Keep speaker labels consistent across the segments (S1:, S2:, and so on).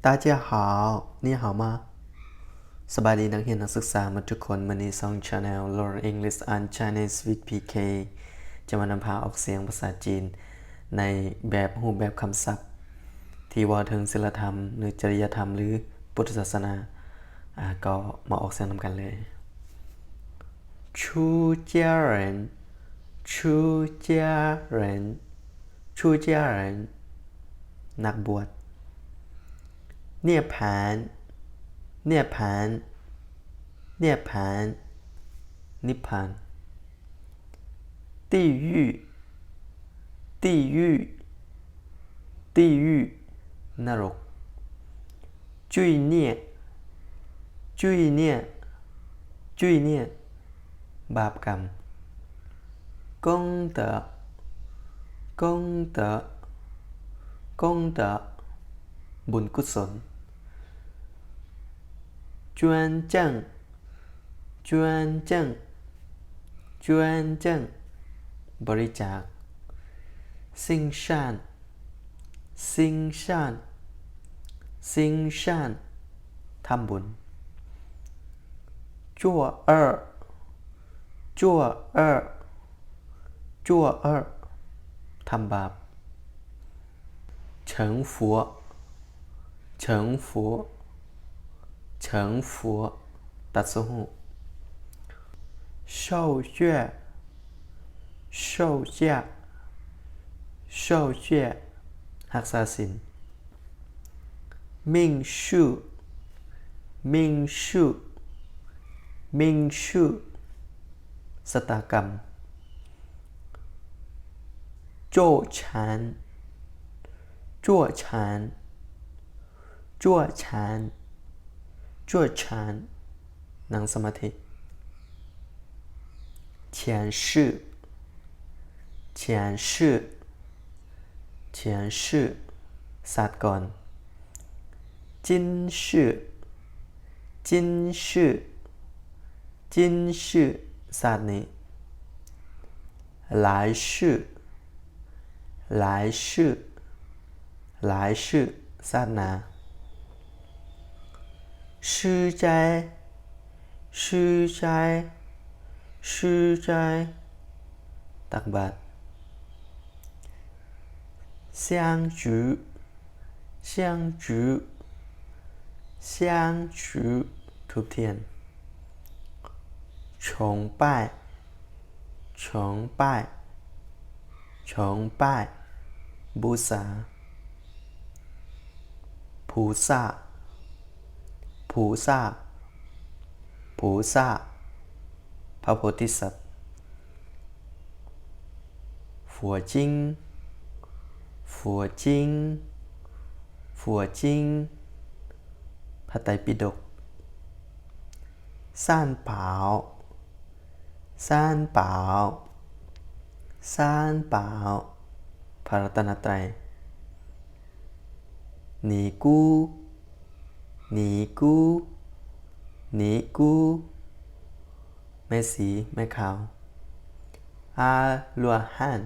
S1: 大家好你好吗สบายดีนักเรียนนักศึกษามาทุกคนวันนี้ช่อง Channel Learn English and Chinese with PK จะมานำพาออกเสียงภาษาจีนในแบบรูปแบบคำศัพท์ที่ว่าถึงศีลธรรมหรือจริยธรรมหรือพุทธศาสนาก็มาออกเสียงนำกันเลย出家人出家人出家人นักบวช涅槃涅槃涅槃นิพพาน地狱地狱地狱นรก罪孽罪孽罪孽บาปกรรม功德功德功德บุญกุศล捐赠捐赠捐赠บริจาค行善行善行善ทำบุญ作恶作恶作恶ทำบาป成佛成佛成佛ตัดสู้受戒受戒受戒รักษาศีล命数命数命数ชะตากรรม坐禅坐禅坐禅坐禅นั่งสมาธิ前世前世前世ศาสตร์ก่อน今世今世今世ศาสตร์นี้来世来世来世ศาสตร์หน้า吃斋吃斋吃斋ตักบาตร香烛香烛香烛ธูปเทียน崇拜崇拜崇拜บูชา菩萨菩萨菩萨พระโพธิสัตว์佛经佛经佛经พระไตรปิฎก三宝三宝三宝พระรัตนตรัย尼姑尼姑尼姑แม่สีแม่ขาวอาลัวฮัน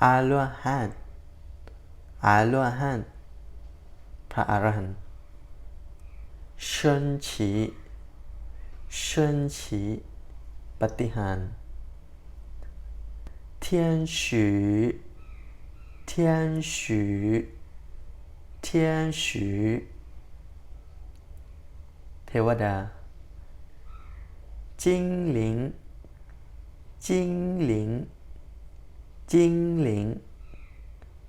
S1: อาลัวฮันอาลัวฮันพระอรหันต์升起升起ปาฏิหาริย์天使天使天使เทวดา精灵精灵精灵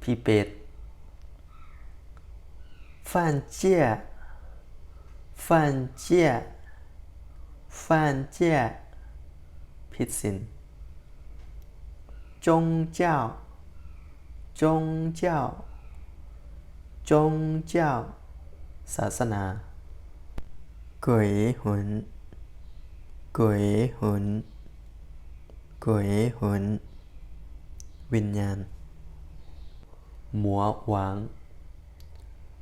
S1: ผีเปรต犯戒犯戒犯戒ผิดศีล宗教宗教宗教ศาสนา鬼魂鬼魂鬼魂วิญญาณหมัวหวาง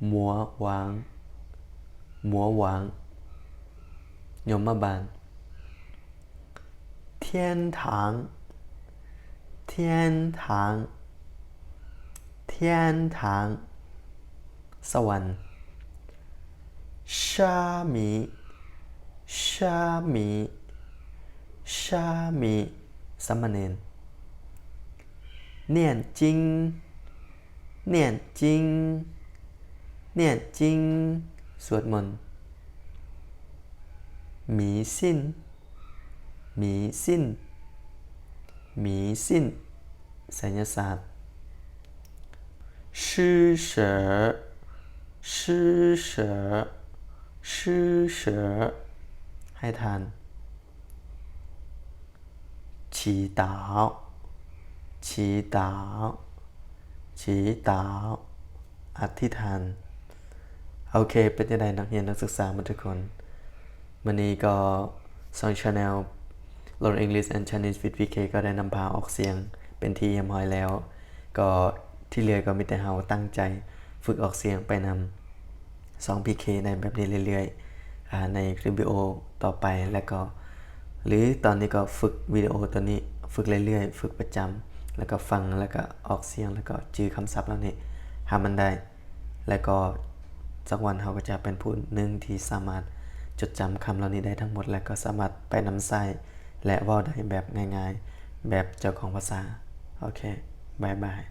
S1: หมัวหวางหมัวหวางยมบาล天堂天堂天堂สวรรค์虾米虾米虾米สามเณร念经念经念经สวดมนต์迷信迷信迷信ไสยศาสตร์施舍施舍施舍ให้ทาน祈祷祈祷祈祷อธิษฐานโอเคเป็นยังไงนักเรียนนักศึกษาทุกคนวันนี้ก็2 Channel Learn English and Chinese with VK ก็ได้นำพาออกเสียงเป็นที่เรียบร้อยแล้วก็ที่เหลือก็มีแต่เราตั้งใจฝึกออกเสียงไปนำ2 PK ในแบบนี้เรื่อยๆในคลิปวิดีโอต่อไปแล้วก็หรือตอนนี้ก็ฝึกวิดีโอตัวนี้ฝึกเรื่อยๆฝึกประจำแล้วก็ฟังแล้วก็ออกเสียงแล้วก็จื้อคำศัพท์แล้วนี่หามันได้แล้วก็สักวันเราก็จะเป็นผู้หนึ่งที่สามารถจดจำคำเหล่านี้ได้ทั้งหมดแล้วก็สามารถไปนำใช้และเว้าได้แบบง่ายๆแบบเจ้าของภาษาโอเคบายบาย